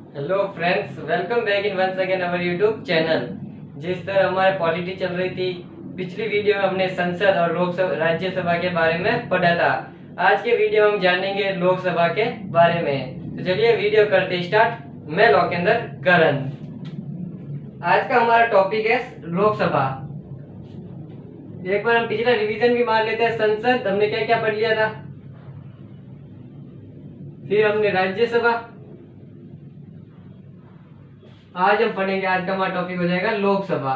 Hello friends, welcome back in once again our YouTube channel. जिस तरह हमारे polity चल रही थी, पिछली वीडियो में हमने संसद और लोकसभा राज्यसभा के बारे में पढ़ा था। आज के वीडियो में हम जानेंगे लोकसभा के बारे में। तो चलिए वीडियो करते स्टार्ट। मैं लोकेंद्र करण। आज का हमारा टॉपिक है लोकसभा। एक बार हम पिछला रिवीजन भी मार लेते हैं। संसद हमने क्या क्या पढ़ लिया था, फिर हमने राज्यसभा, आज हम पढ़ेंगे। आज का हमारा टॉपिक हो जाएगा लोकसभा।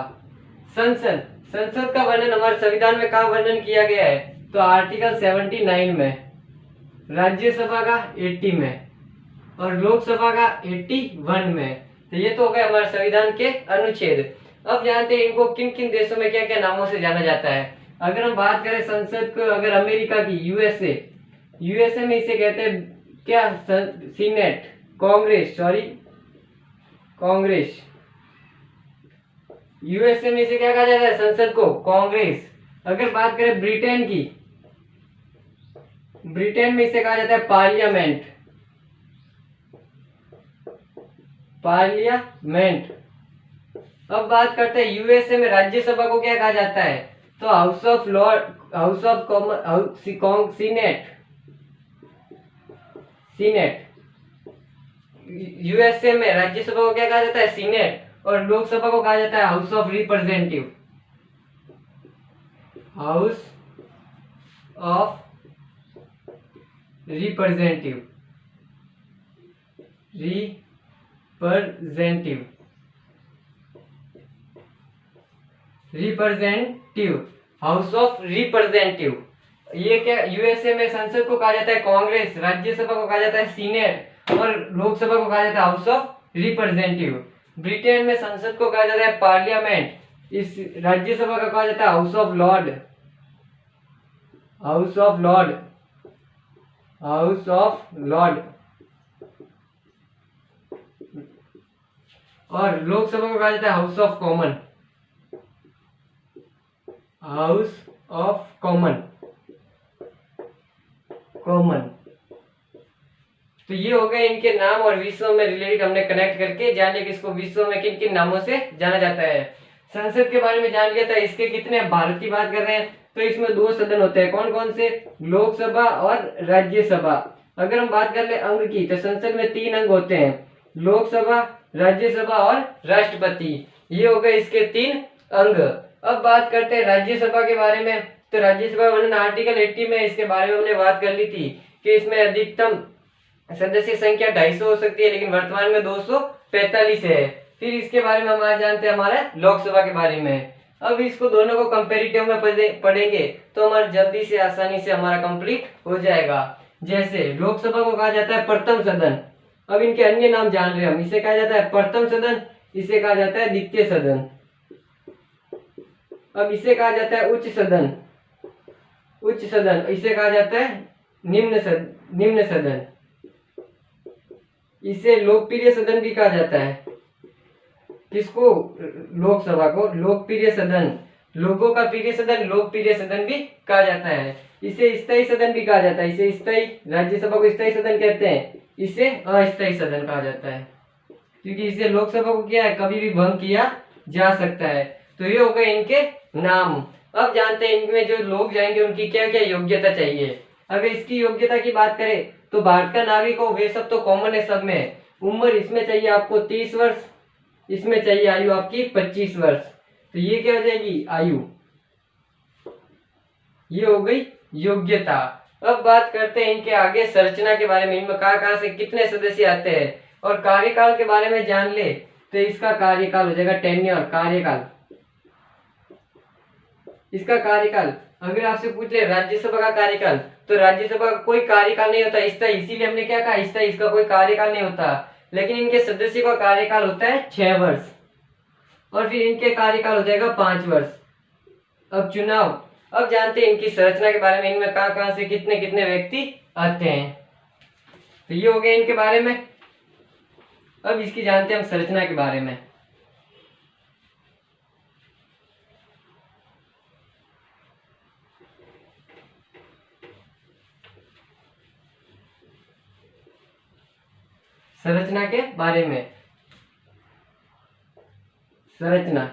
संसद संसद का वर्णन हमारे संविधान में कहाँ वर्णन किया गया है, तो आर्टिकल 79 में, राज्यसभा का 80 में और लोकसभा का 81 में। तो ये तो हो गए हमारे संविधान के अनुच्छेद। अब जानते हैं इनको किन किन देशों में क्या क्या नामों से जाना जाता है। अगर हम बात करें संसद को, अगर अमेरिका की यूएसए में इसे कहते हैं क्या, सीनेट, कांग्रेस। यूएसए में इसे क्या कहा जाता है, संसद को कांग्रेस। अगर बात करें ब्रिटेन में इसे कहा जाता है पार्लियामेंट। अब बात करते हैं यूएसए में राज्यसभा को क्या कहा जाता है, तो सीनेट। यूएसए में राज्यसभा को क्या कहा जाता है, सीनेट। और लोकसभा को कहा जाता है house of representative. House of representative. ये क्या, यूएसए में संसद को कहा जाता है कांग्रेस, राज्यसभा को कहा जाता है सीनेट और लोकसभा को कहा जाता है हाउस ऑफ रिप्रेजेंटेटिव। ब्रिटेन में संसद को कहा जाता है पार्लियामेंट, इस राज्यसभा का कहा जाता है हाउस ऑफ लॉर्ड। और लोकसभा को कहा जाता है हाउस ऑफ कॉमन। तो ये हो गए इनके नाम, और विश्व में रिलेटेड हमने कनेक्ट करके जान लिया कि इसको विश्व में किन किन नामों से जाना जाता है। संसद के बारे में जान लिया था। इसके कितने, भारत की बात कर रहे हैं तो इसमें 2 सदन होते हैं। कौन कौन से, लोकसभा और राज्यसभा। अगर हम बात कर ले अंग की, तो संसद में 3 अंग होते हैं, लोकसभा, राज्यसभा और राष्ट्रपति। ये हो गए इसके 3 अंग। अब बात करते हैं राज्यसभा के बारे में। तो राज्यसभा वर्णन आर्टिकल 80 में, इसके बारे में हमने बात कर ली थी कि इसमें अधिकतम सदस्य संख्या 250 हो सकती है, लेकिन वर्तमान में 245 है। फिर इसके बारे में हम आज जानते हैं हमारे लोकसभा के बारे में। अब इसको दोनों को कंपेरिटिव में पढ़ेंगे तो हमारा जल्दी से आसानी से हमारा कंप्लीट हो जाएगा। जैसे लोकसभा को कहा जाता है प्रथम सदन। अब इनके अन्य नाम जान रहे हैं हम। इसे कहा जाता है प्रथम सदन, इसे कहा जाता है द्वितीय सदन। अब इसे कहा जाता है उच्च सदन, इसे कहा जाता है निम्न सदन। इसे लोकप्रिय सदन भी कहा जाता है। किसको, लोकसभा को लोकप्रिय सदन, लोगों का प्रिय सदन, लोकप्रिय सदन भी कहा जाता है। इसे स्थायी सदन भी कहा जाता है। इसे स्थायी, राज्यसभा को स्थायी सदन कहते हैं, इसे अस्थायी सदन कहा जाता है, क्योंकि इसे लोकसभा को क्या है, कभी भी भंग किया जा सकता है। तो ये हो गए इनके नाम। अब जानते हैं इनमें जो लोग जाएंगे उनकी क्या क्या योग्यता चाहिए। अगर इसकी योग्यता की बात करें तो भारत का नागरिक हो, वे सब तो कॉमन है, सब में। उम्र इसमें चाहिए आपको 30 वर्ष, इसमें चाहिए आयु आपकी 25 वर्ष। तो ये क्या हो जाएगी, आयु। ये हो गई योग्यता। अब बात करते हैं इनके आगे संरचना के बारे में। इनमें कहाँ से कितने सदस्य आते हैं, और कार्यकाल के बारे में जान ले तो इसका कार्यकाल हो जाएगा टेन्योर, कार्यकाल। इसका कार्यकाल अगर आपसे पूछ ले राज्यसभा का कार्यकाल, तो राज्यसभा का कोई कार्यकाल नहीं होता स्थायी, इसीलिए हमने क्या कहा, स्थायी, इसका कोई कार्यकाल नहीं होता। लेकिन इनके सदस्यों का कार्यकाल होता है 6 वर्ष, और फिर इनके कार्यकाल हो जाएगा 5 वर्ष। अब चुनाव। अब जानते हैं इनकी संरचना के बारे में। इनमें कहाँ से कितने कितने व्यक्ति आते हैं। तो ये हो गया इनके बारे में। अब इसकी जानते हैं हम संरचना के बारे में। संरचना के बारे में। संरचना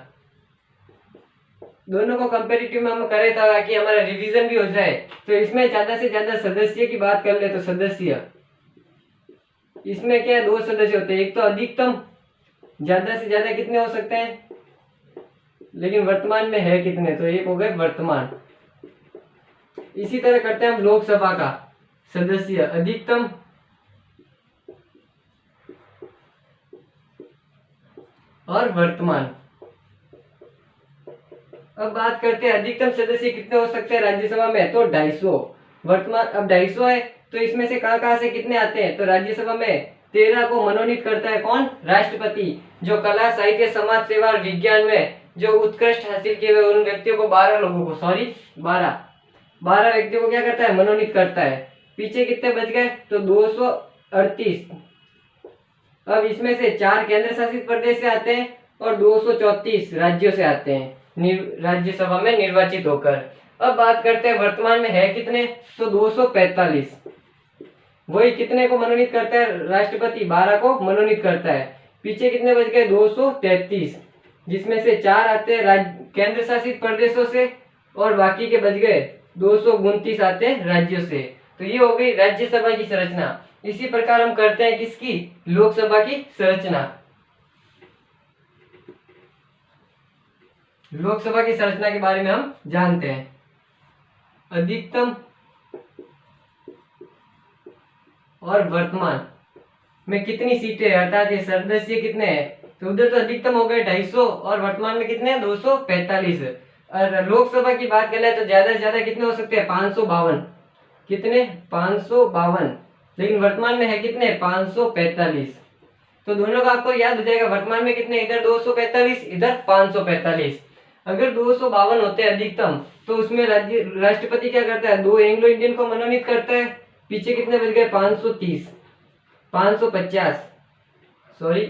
दोनों को कंपेरेटिव में हम करें ताकि हमारा रिवीजन भी हो जाए। तो इसमें ज्यादा से ज्यादा सदस्य की बात कर ले तो सदस्य, इसमें क्या 2 सदस्य होते हैं, एक तो अधिकतम, ज्यादा से ज्यादा कितने हो सकते हैं, लेकिन वर्तमान में है कितने, तो एक हो गए वर्तमान। इसी तरह करते हैं हम लोकसभा का सदस्य, अधिकतम और वर्तमान। अब बात करते हैं अधिकतम सदस्य कितने हो सकते हैं राज्यसभा में, तो 250। वर्तमान अब 250 है, तो इसमें से कहां से कितने आते हैं, तो राज्यसभा में 13 को मनोनीत करता है कौन, राष्ट्रपति। जो कला, साहित्य, समाज सेवा और विज्ञान में जो उत्कृष्ट हासिल किए हुए उन व्यक्तियों को 12 लोगों को, सॉरी 12 व्यक्तियों को क्या करता है, मनोनीत करता है। पीछे कितने बच गए, तो 238। अब इसमें से 4 केंद्र शासित प्रदेश से आते हैं और 234 राज्यों से आते हैं राज्यसभा में निर्वाचित होकर। अब बात करते हैं वर्तमान में है कितने, तो 245। वही कितने को मनोनीत करता है, राष्ट्रपति 12 को मनोनीत करता है। पीछे कितने बच गए, 233, जिसमें से 4 आते हैं केंद्र शासित प्रदेशों से और बाकी के बच गए 229 आते हैं राज्यों से। तो ये हो गई राज्यसभा की संरचना। इसी प्रकार हम करते हैं किसकी, लोकसभा की संरचना। लोकसभा की संरचना के बारे में हम जानते हैं। अधिकतम और वर्तमान में कितनी सीटें है, अर्थात ये सदस्य कितने हैं, तो उधर तो अधिकतम हो गए 250 और वर्तमान में कितने हैं, 245। और लोकसभा की बात करें तो ज्यादा से ज्यादा कितने हो सकते हैं, 552। कितने, 552, लेकिन वर्तमान में है कितने, 545। तो दोनों का आपको याद हो जाएगा, वर्तमान में कितने, इधर 245, इधर 545। अगर 252 होते हैं अधिकतम, तो उसमें राष्ट्रपति क्या करता है, 2 एंग्लो इंडियन को मनोनीत करता है। पीछे कितने बच गए, 530, 550, सॉरी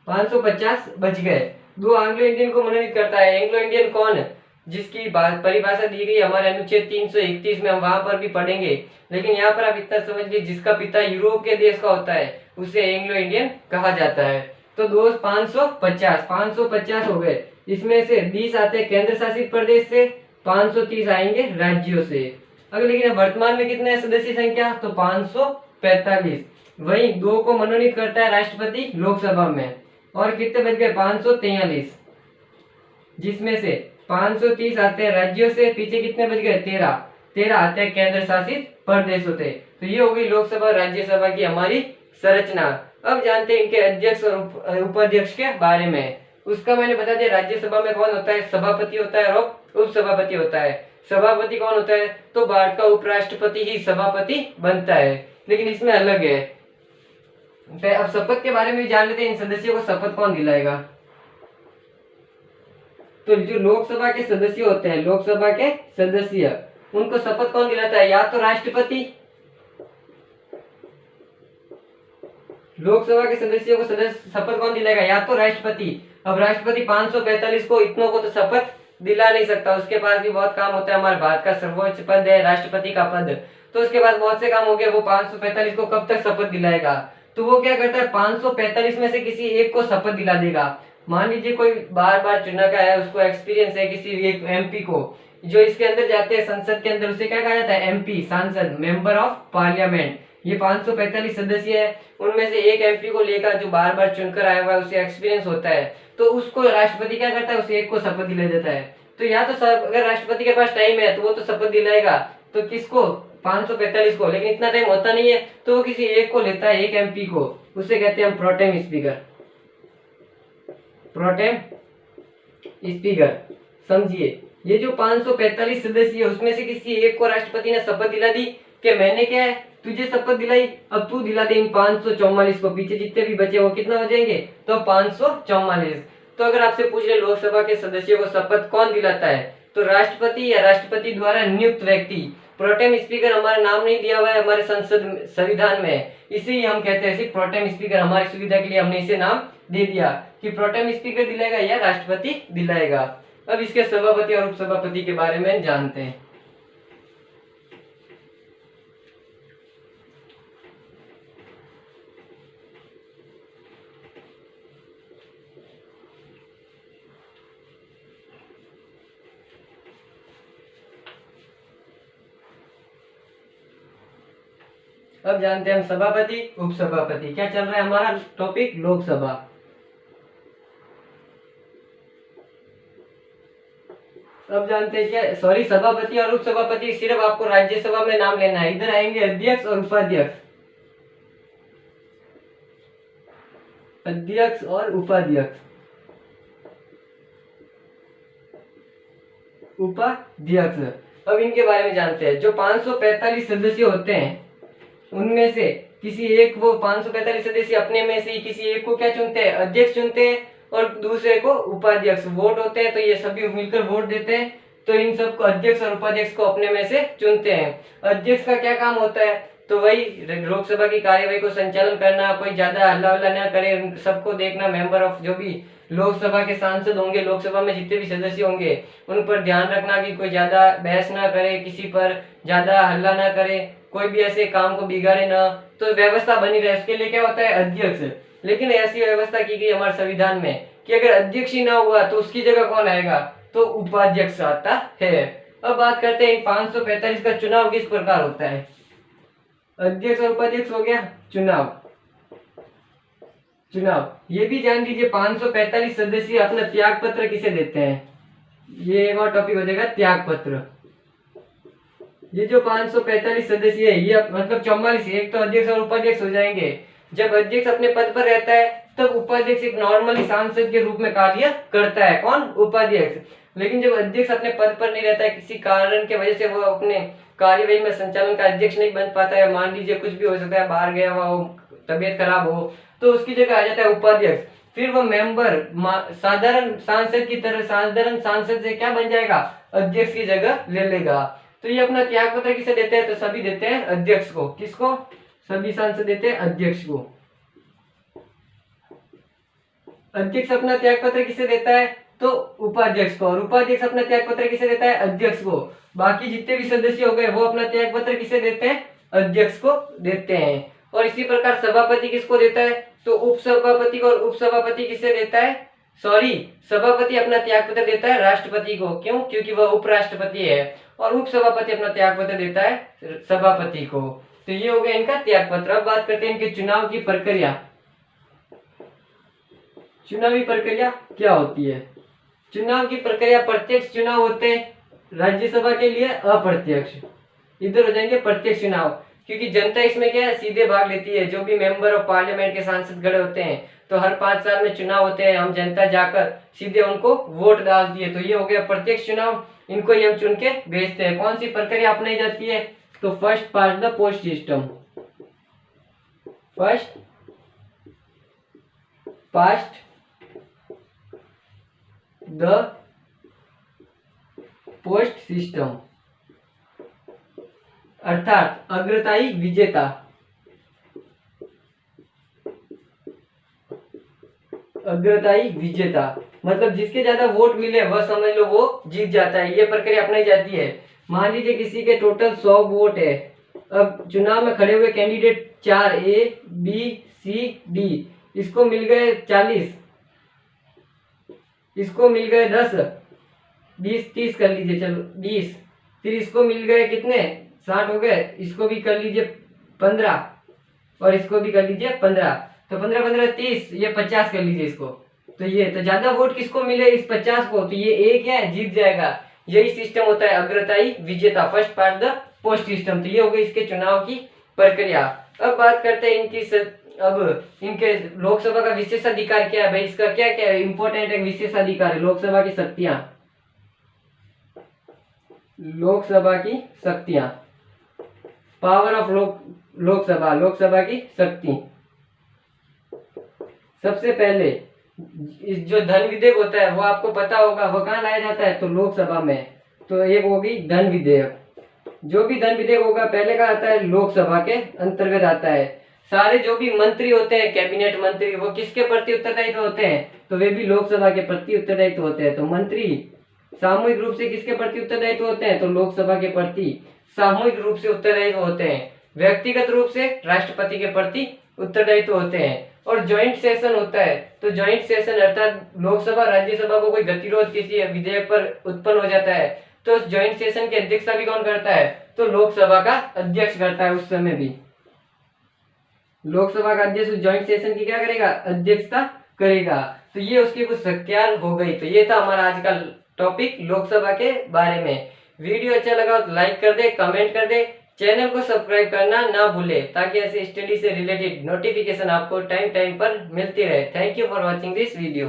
550 बच गए। 2 एंग्लो इंडियन को मनोनीत करता है। एंग्लो इंडियन कौन, जिसकी परिभाषा दी गई हमारे अनुच्छेद 331 में, हम वहां पर भी पढ़ेंगे। लेकिन यहाँ पर आप इतना समझ लीजिए, जिसका पिता यूरोप के देश का होता है उसे एंग्लो इंडियन कहा जाता है। तो 550 हो गए। इसमें से 20 आते हैं केंद्र शासित प्रदेश से, 530 आएंगे राज्यों से। अगर लेकिन वर्तमान में कितने सदस्य संख्या, तो 545। वही 2 को मनोनीत करता है राष्ट्रपति लोकसभा में, और कितने बच गए, 543, जिसमें से 530 आते हैं राज्यों से। पीछे कितने बच गए, 13 आते हैं केंद्र शासित प्रदेशों से। तो ये हो गई लोकसभा राज्यसभा की हमारी संरचना। अब जानते हैं इनके अध्यक्ष और उपाध्यक्ष के बारे में। उसका मैंने बता दिया, राज्यसभा में कौन होता है, सभापति होता है और उपसभापति होता है। सभापति कौन होता है, तो भारत का उपराष्ट्रपति ही सभापति बनता है, लेकिन इसमें अलग है। अब शपथ के बारे में भी जान लेते हैं, इन सदस्यों को शपथ कौन दिलाएगा। तो जो लोकसभा के सदस्य होते हैं, लोकसभा के सदस्य, उनको शपथ कौन दिलाता है, या तो राष्ट्रपति। लोकसभा के सदस्यों को शपथ कौन दिलाएगा, या तो राष्ट्रपति। अब राष्ट्रपति 545 को, इतनों को तो शपथ दिला नहीं सकता, उसके पास भी बहुत काम होता है। हमारे भारत का सर्वोच्च पद है राष्ट्रपति का पद, तो उसके पास बहुत से काम हो गए। वो 545 को कब तक शपथ दिलाएगा, तो वो क्या करता है, 545 में से किसी एक को शपथ दिला देगा। मान लीजिए कोई बार बार चुना का है, उसको एक्सपीरियंस है, किसी एक एमपी को, जो इसके अंदर जाते हैं संसद के अंदर, उसे क्या कहा जाता है, एमपी, सांसद, मेंबर ऑफ पार्लियामेंट। ये 545 सदस्य है, उनमें से एक एमपी को लेकर जो बार बार चुनकर आया हुआ है, उसे एक्सपीरियंस होता है, तो उसको राष्ट्रपति क्या करता है, उसे एक को शपथ दिला देता है। तो या तो अगर राष्ट्रपति के पास टाइम है तो वो तो शपथ दिलाएगा, तो किसको, 545 को। लेकिन इतना टाइम होता नहीं है, तो वो किसी एक को लेता है, एक एमपी को, उसे कहते हैं हम प्रोटेम स्पीकर। प्रोटेम स्पीकर, समझिए, ये जो 545 सदस्य है उसमें से किसी एक को राष्ट्रपति ने शपथ दिला दी कि मैंने क्या है, तुझे शपथ दिलाई, अब तू दिला दे इन 544 को। पीछे जितने भी बचे वो कितना हो जाएंगे, तो 544। तो अगर आपसे पूछ ले लोकसभा के सदस्यों को शपथ कौन दिलाता है, तो राष्ट्रपति या राष्ट्रपति द्वारा नियुक्त व्यक्ति। प्रोटेम स्पीकर हमारा नाम नहीं दिया हुआ है हमारे संसद संविधान में, इसी हम कहते हैं, सिर्फ प्रोटेम स्पीकर, हमारी सुविधा के लिए हमने इसे नाम दे दिया कि प्रोटेम स्पीकर दिलाएगा या राष्ट्रपति दिलाएगा। अब इसके सभापति और उपसभापति के बारे में जानते हैं। अब जानते हैं हम सभापति, उपसभापति। क्या चल रहा है हमारा टॉपिक? लोकसभा। अब जानते हैं क्या, सॉरी, सभापति और उपसभापति सिर्फ आपको राज्यसभा में नाम लेना है। इधर आएंगे अध्यक्ष और उपाध्यक्ष, अध्यक्ष और उपाध्यक्ष, उपाध्यक्ष। अब इनके बारे में जानते हैं। जो 545 सदस्य होते हैं उनमें से किसी एक, वो 545 सदस्य अपने में से किसी एक को क्या चुनते हैं? अध्यक्ष चुनते हैं, और दूसरे को उपाध्यक्ष। वोट होते हैं तो ये सभी मिलकर वोट देते हैं, तो इन सबको अध्यक्ष और उपाध्यक्ष को अपने में से चुनते हैं। अध्यक्ष का क्या काम होता है? तो वही लोकसभा की कार्यवाही को संचालन करना, कोई ज्यादा हल्ला वल्ला न करे, सबको देखना, मेंबर ऑफ जो भी लोकसभा के सांसद होंगे, लोकसभा में जितने भी सदस्य होंगे उन पर ध्यान रखना कि कोई ज्यादा बहस ना करे, किसी पर ज्यादा हल्ला ना करे, कोई भी ऐसे काम को बिगाड़े ना, तो व्यवस्था बनी रहे। उसके लिए क्या होता है? अध्यक्ष। लेकिन ऐसी व्यवस्था की गई हमारे संविधान में कि अगर अध्यक्ष ही ना हुआ तो उसकी जगह कौन आएगा? तो उपाध्यक्ष आता है। अब बात करते हैं 545 का चुनाव किस प्रकार होता है। अध्यक्ष और उपाध्यक्ष हो गया, चुनाव। ये भी जान लीजिए 545 सदस्य अपना त्याग पत्र किसे देते हैं? ये एक और टॉपिक हो जाएगा, त्याग पत्र। ये जो 545 सदस्य है, ये मतलब 44, एक तो अध्यक्ष और उपाध्यक्ष हो जाएंगे। जब अध्यक्ष अपने पद पर रहता है तब उपाध्यक्ष एक नॉर्मली सांसद के रूप में कार्य करता है। कौन? उपाध्यक्ष। लेकिन जब अध्यक्ष अपने पद पर नहीं रहता है, किसी कारण के वजह से वो अपने कार्यवाही में संचालन का अध्यक्ष नहीं बन पाता है, मान लीजिए कुछ भी हो सकता है, बाहर गया हुआ हो, तबियत खराब हो, तो उसकी जगह आ जाता है उपाध्यक्ष। फिर वो मेंबर साधारण सांसद की तरह, साधारण सांसद से क्या बन जाएगा? अध्यक्ष की जगह ले लेगा। तो ये अपना त्याग पत्र किसे देते हैं? तो सभी देते हैं अध्यक्ष को। किसको? सभी सांसद देते हैं अध्यक्ष को। अध्यक्ष अपना त्याग पत्र किसे देता है? तो उपाध्यक्ष को। और उपाध्यक्ष अपना त्याग पत्र किसे देता है? अध्यक्ष को। बाकी जितने भी सदस्य हो गए वो अपना त्याग पत्र किसे देते हैं? अध्यक्ष को देते हैं। और इसी प्रकार सभापति किसको देता है? तो उपसभापति को। और उपसभापति किसे देता है? सॉरी, सभापति अपना त्याग पत्र देता है राष्ट्रपति को। क्यों? क्योंकि वह उपराष्ट्रपति है। और उपसभापति अपना त्याग पत्र देता है सभापति को। तो ये हो गया इनका त्याग पत्र। अब बात करते हैं इनके चुनाव की प्रक्रिया। चुनावी प्रक्रिया क्या होती है? चुनाव की प्रक्रिया, प्रत्यक्ष चुनाव होते हैं राज्यसभा के लिए, अप्रत्यक्ष। इधर हो जाएंगे प्रत्यक्ष चुनाव, क्योंकि जनता इसमें क्या है? सीधे भाग लेती है। जो भी मेंबर ऑफ पार्लियामेंट के सांसद खड़े होते हैं तो हर 5 साल में चुनाव होते हैं, हम जनता जाकर सीधे उनको वोट डालती है। तो ये हो गया प्रत्यक्ष चुनाव, इनको ही हम चुन के भेजते हैं। कौन सी प्रक्रिया अपनाई जाती है? तो first past the post system. First past the post system, अर्थात अग्रताई विजेता। अग्रताई विजेता मतलब जिसके ज्यादा वोट मिले वह समझ लो वो जीत जाता है। ये प्रक्रिया अपनाई जाती है। मान लीजिए किसी के टोटल 100 वोट है। अब चुनाव में खड़े हुए candidate 4, A B C D, इसको मिल गए 40, इसको मिल गए 10, 20, 30 कर लीजिए, चलो 20। फिर इसको मिल गए कितने? 60 हो गए। इसको भी कर लीजिए 15, और इसको भी कर लीजिए 15। तो 15 15 30, ये 50 कर लीजिए इसको। तो ये तो ज्यादा वोट किसको मिले? इस 50 को। तो ये एक है, जीत जाएगा। यही सिस्टम होता है अग्रताई विजेता, first part the post system. तो ये हो गई इसके चुनाव की प्रक्रिया। अब बात करते हैं अब इनके लोकसभा का विशेषाधिकार क्या है भाई? इसका क्या क्या इंपॉर्टेंट है? विशेषाधिकार है लोकसभा की शक्तियां। लोकसभा की शक्तियां, पावर ऑफ लोकसभा, लोकसभा की शक्ति। सबसे पहले जो धन विधेयक होता है वो आपको पता होगा, वो कहाँ लाया जाता है? तो लोकसभा में। तो एक होगी धन विधेयक। जो भी धन विधेयक होगा पहले का आता है लोकसभा के अंतर्गत आता है। सारे जो भी मंत्री होते हैं, कैबिनेट मंत्री, वो किसके प्रति उत्तरदायित्व होते हैं? तो वे भी लोकसभा के प्रति उत्तरदायित्व होते हैं। तो मंत्री सामूहिक रूप से किसके प्रति उत्तरदायित्व होते हैं? तो लोकसभा के प्रति सामूहिक रूप से उत्तरदायित्व होते हैं। व्यक्तिगत रूप से राष्ट्रपति के प्रति उत्तरदायित्व होते हैं। और ज्वाइंट सेशन होता है। तो ज्वाइंट सेशन अर्थात लोकसभा राज्यसभा को कोई गतिरोध किसी विधेयक पर उत्पन्न हो जाता है तो उस ज्वाइंट सेशन की अध्यक्षता भी कौन करता है? तो लोकसभा का अध्यक्ष करता है उस समय भी। लोकसभा का अध्यक्ष ज्वाइंट सेशन की क्या करेगा, अध्यक्षता करेगा। तो ये उसकी कुछ शक्तियां हो गई। तो ये था हमारा आज का टॉपिक लोकसभा के बारे में। वीडियो अच्छा लगा तो लाइक कर दे, कमेंट कर दे, चैनल को सब्सक्राइब करना ना भूले ताकि ऐसे स्टडी से रिलेटेड नोटिफिकेशन आपको टाइम टाइम पर मिलती रहे। Thank you for watching this video.